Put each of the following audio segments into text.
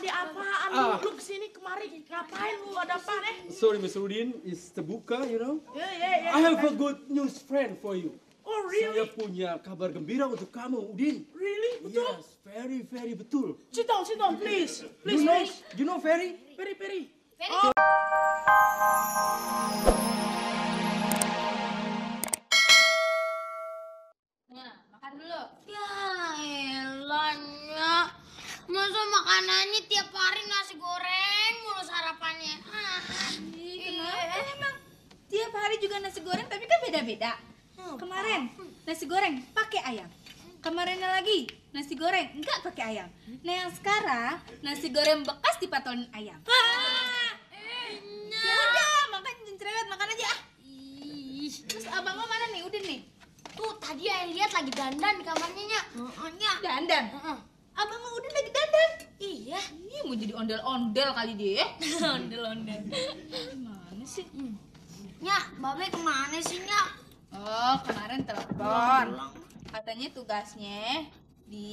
Ada apaan lu kesini kemari ngapain lu? Ada apaan Sorry, Mr. Udin, it's Terbuka, you know. Yeah. I have a good news friend for you. Oh really? Saya punya kabar gembira untuk kamu, Udin. Really? Betul? Yes, very betul. Sit down, please. Please, You know Ferry? Ferry. Oh. Nah, makan dulu. Ya elahnya. Masa makanannya tiap hari nasi goreng mulu sarapannya. Kenapa emang? Tiap hari juga nasi goreng tapi kan beda-beda. Kemarin nasi goreng pakai ayam. Kemarinnya lagi nasi goreng enggak pakai ayam. Nah yang sekarang nasi goreng bekas dipatolin ayam. Ya udah, makan cerewet makan aja. Terus abang lo mana nih? Udah nih. Tuh tadi ayah lihat lagi dandan di kamarnya nya. Dandan. Abang lo udah lagi dandan. Iya. Ih, mau jadi ondel-ondel kali dia. Ondel-ondel. Gimana sih? Nya, Babe kemana sih nya? Oh, kemarin telepon. Katanya tugasnya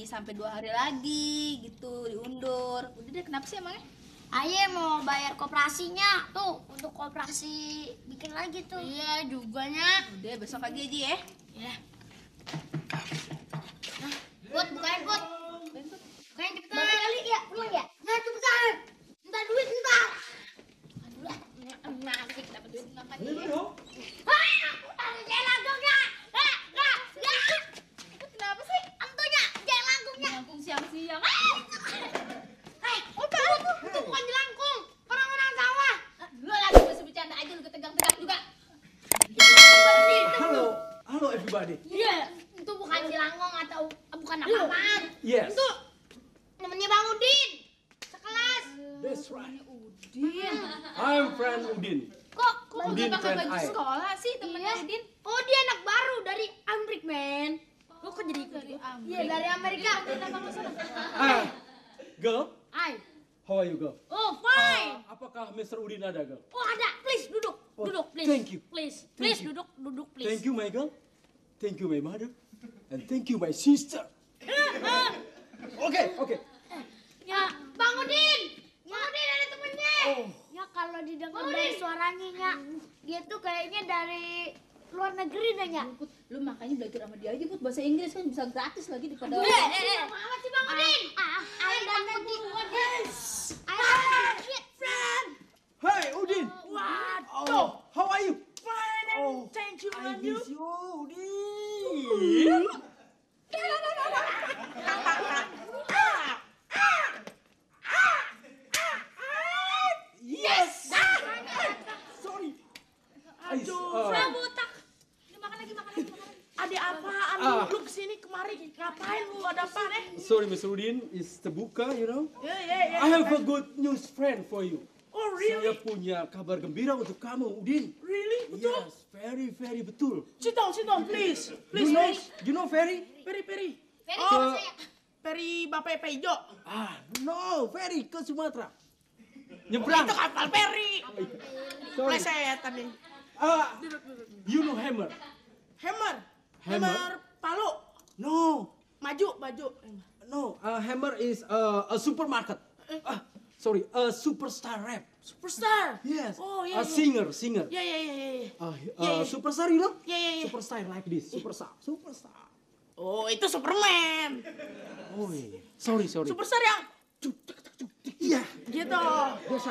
sampai 2 hari lagi gitu, diundur. Udah deh, kenapa sih emangnya? Ayah mau bayar koperasinya. Tuh, untuk koperasi bikin lagi tuh. Iya, juganya. Udah, besok lagi aja ya. Iya. Nah, Put, bukain Put. Bukain cepetan. Babe kali ya, pulang ya? Nah, cepetan. Minta duit, minta. Aduh lah, kenapa sih dapat duit makan ya? Ada jelagungnya. Kenapa sih? Antunya, jelagungnya. Langsung siang-siang. Itu bukan jelangkung, orang-orang sawah. Lu lagi masih bercanda aja, lu ketegang-tegang juga. Halo everybody. Iya, itu bukan jelangkung atau bukan apa-apaan. Yes. Itu temennya Bang Udin, sekelas. That's right. Udin. I'm friend Udin. Kok Udin udah pakai friend baju I. sekolah sih temennya Iya. Udin? Oh, dia anak baru dari Amrik, men. Lo kok jadi ikut? Iya, dari Amerika. Girl, Hai. how are you, girl? Oh, fine. Apakah Mr. Udin ada, girl? Oh, ada. Please, duduk. Oh, Duduk, please. thank you. Please, Thank you. duduk, please. Thank you, my girl. Thank you, my mother. And thank you, my sister. Okay. Ya, Bang Udin. Bang Udin ada temennya. Oh. Ya, kalau didengar dari suaranya, Nya, dia tuh kayaknya dari luar negeri dah, Nya. Lu makanya belajar sama dia aja, Put. Bahasa Inggris kan bisa gratis lagi daripada... Apa sih Bang Udin? Ayo dan putih. Ayo, friend. Hey, Udin. Oh, how are you? Fine, Oh, thank you, I and you? miss you, Udin. Yes. Sorry. Aduh, botak. Makan lagi. ada apaan lu kesini kemari ngapain lu? Ada apaan Sorry, Mr. Udin, it's Terbuka, you know. Yeah. I have a good news friend for you. Oh Saya really? punya kabar gembira untuk kamu, Udin. Really? Betul? Yes, very betul. Sit down, please. You know Ferry? Ferry. Ferry Oh, saya. Ferry Bapak Pejo. No, Ferry ke Sumatera. Itu Nyebrang. kapal Ferry. Sorry. Pleset tadi. You know Hammer? Hammer Palu. No, Baju. no. Hammer is a supermarket. Sorry, a superstar rap. Superstar. Yes. Oh, A yeah. singer. Yeah. Yeah. Superstar, you know? Yeah. Superstar like this. Superstar. Oh, itu Superman. Oh iya. Sorry. Superstar yang Iya. gitu. Biasa.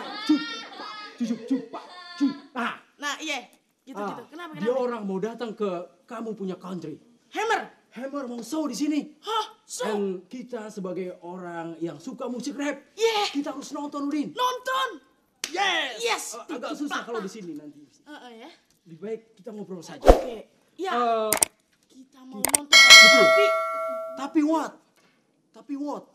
Cup. Nah, iya. Gitu. Kenapa? Dia orang mau datang ke kamu punya country. Hammer mau show di sini. Hah? So, Dan kita sebagai orang yang suka musik rap, Yeah. kita harus nonton, Udin. nonton. Yes. Agak susah kalau di sini nanti. Ya. Lebih baik kita ngobrol saja. Oke. Ya, kita mau nonton. Betul. Tapi Tapi what?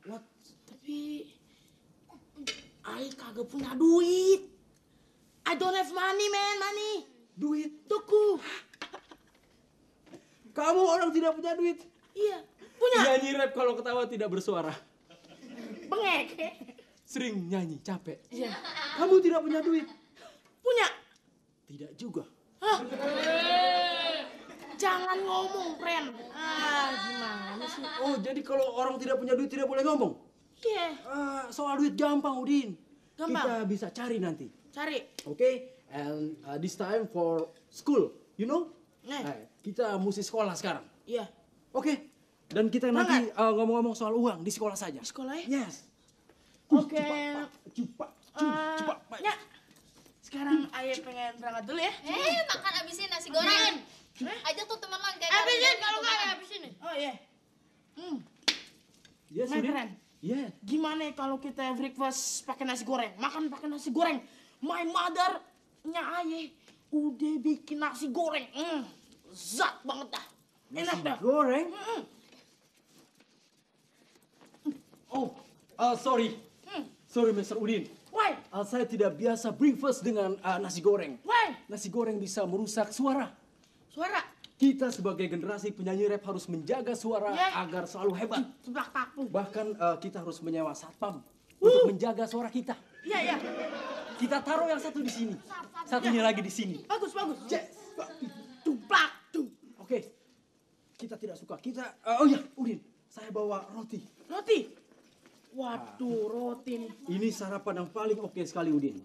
what? Tapi I kagak punya duit. I don't have money, man. Duit? Tuku. Kamu orang tidak punya duit? Iya. Punya. Nyanyi rap kalau ketawa tidak bersuara. Bengek. Sering nyanyi, capek. Iya. Kamu tidak punya duit? Punya. Tidak juga. Jangan ngomong, friend. Gimana sih? Oh, jadi kalau orang tidak punya duit tidak boleh ngomong? Iya. Soal duit gampang, Udin. Gampang? Kita bisa cari nanti. Cari. Oke? And this time for school, you know? Nah. Kita mesti sekolah sekarang. Iya. Oke? Dan kita nanti ngomong-ngomong soal uang di sekolah saja. Sekolah ya? Yes. Oke. Cepat. Ya. Sekarang ayah pengen berangkat dulu ya. Makan abisin nasi goreng. Ajak tuh teman lo yang kayak Habisin kalau nggak habisin. Oh iya. Yes, My Udin. friend. Yeah. Gimana kalau kita breakfast pakai nasi goreng? Makan pakai nasi goreng. My mother-nya ayah udah bikin nasi goreng. Zat banget dah. Enak dah. Goreng? Oh, sorry. Sorry, Mr. Udin. Why? Saya tidak biasa breakfast dengan nasi goreng. Why? Nasi goreng bisa merusak suara. Suara. Kita sebagai generasi penyanyi rap harus menjaga suara agar selalu hebat. Sebelah kaku. Bahkan kita harus menyewa satpam untuk menjaga suara kita. Iya, iya. Kita taruh yang satu di sini, satunya lagi di sini. Bagus, bagus. Yes. Tuplak, tuh. Oke. Kita tidak suka. Oh ya, Udin, saya bawa roti. Roti. Waduh, roti nih. Ini sarapan yang paling oke sekali, Udin.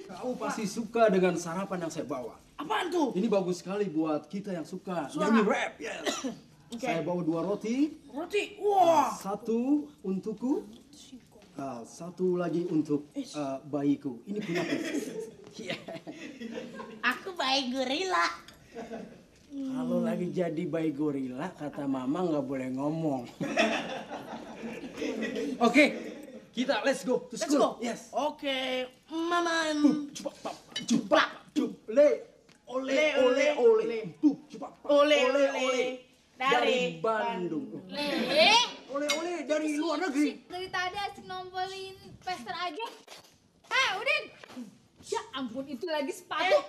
Kau pasti suka dengan sarapan yang saya bawa. Apaan tuh? Ini bagus sekali buat kita yang suka Suara. nyanyi rap. Yes. Oke. Saya bawa 2 roti. Roti. Wah. Satu untukku. Satu lagi untuk bayiku. Ini punyaku. Yeah. Aku bayi gorila. Kalau lagi jadi bayi gorila, kata mama nggak boleh ngomong. Oke, kita let's go to Let's school. go. Yes. Oke, Mama. Juplak, juple, ole, ole, ole. Juplak, Ole, ole. Dari Bandung. Ole, ole dari luar negeri. Dari tadi asik nompolin pester aja. Udin. Ya ampun, itu lagi sepatu.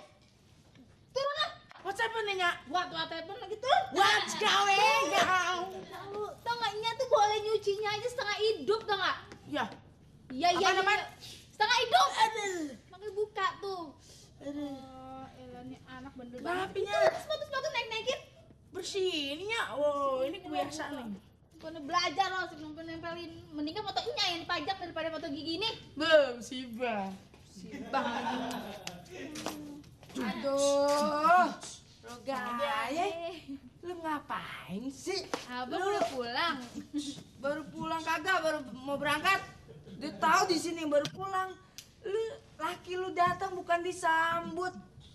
Turun lah. What's happening, Nya? Buat telepon lagi turun. What's going on? Tahu, tau nggak, Nya tuh boleh nyucinya aja setengah hidup, tau nggak? Ya. Iya. Apaan? Setengah hidup. Aduh. Makanya buka tuh. Aduh. Elah nih anak bandel Kenapa, banget. Nya? Itu sepatu naik-naikin. Bersihinnya. Wow, ini kebiasaan nih. Bukannya belajar loh, sih nempelin. Mendingan foto Nya yang dipajak daripada foto gigi ini. Musibah. Aduh, lo gaya, lu ngapain sih? Abang udah pulang. Baru pulang kagak, baru mau berangkat. Dia tahu di sini baru pulang. Laki lu datang bukan disambut,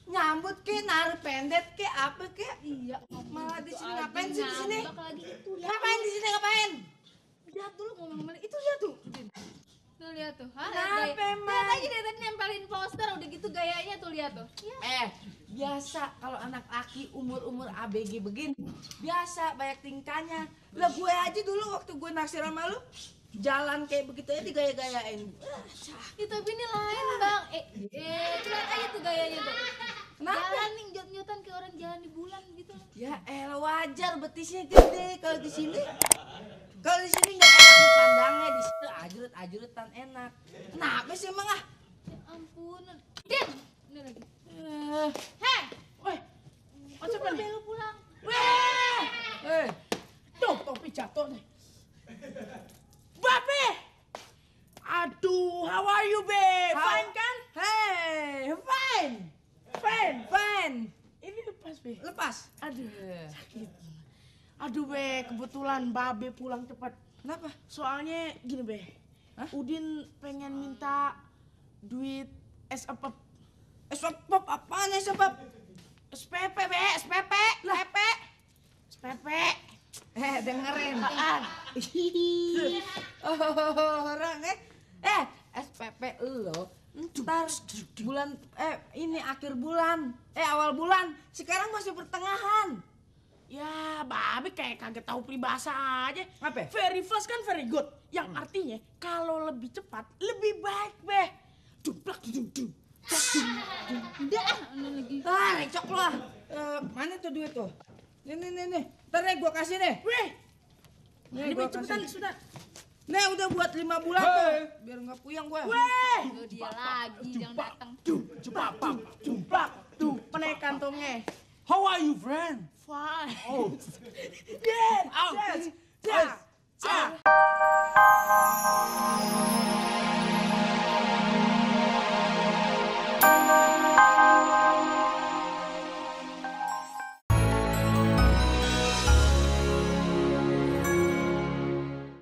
nyambut ke, naruh pendet ke, apa ke? Iya. Malah di sini ngapain sih di sini? Ngambek lagi itu. Ngapain di sini ngapain? Lihat dulu ngomong-ngomong itu lihat tuh. Tuh lihat tuh. Kenapa emang? Lihat aja dari tadi nempelin poster udah gitu gayanya tuh lihat tuh. Ya. Biasa kalau anak laki umur-umur ABG begini, biasa banyak tingkahnya. Lah gue aja dulu waktu gue naksir sama lu, jalan kayak begitu aja digaya-gayain. Itu tapi ini lain bang. Lihat aja tuh gayanya tuh. Kenapa? Jalan nih jot-jotan kayak orang jalan di bulan gitu. Ya elah wajar betisnya gede kalau di sini. Kalau di sini nggak enak pandangnya, di situ ajrut-ajrutan enak. Kenapa sih emang ah? Ya ampun. Din, ini lagi. Heh, Woi, what's happening? baru pulang. Weh. Tuh, topi jatuh nih. Babe! Aduh, how are you, Be? Fine kan? Hey, fine. Fine. Ini lepas, Be. Lepas. Aduh, sakit. Aduh, Be, kebetulan Babe pulang cepat. Kenapa? Soalnya gini, Be. Hah? Udin pengen minta duit SPP. SPP apaan ya SPP? SPP, Be, SPP. SPP. SPP. Dengerin. Apaan? Orang SPP lo ntar bulan ini akhir bulan awal bulan, sekarang masih pertengahan. Ya, Babe kayak kaget tahu peribahasa aja. Apa? Very fast kan very good. Yang artinya kalau lebih cepat lebih baik, Be. Duplak duduk. Udah, ini lagi. Recok lo ah. Mana tuh duit tuh? Nih. Ntar nih gua kasih deh. Weh, Nih ini gua cepetan kasih. sudah. Nih udah buat 5 bulan tuh. Biar nggak puyeng gua. Weh, Tuh dia lagi yang datang. duplak. Tuh, penek kantongnya. How are you, friend? Fine. Oh, Yes. Ah,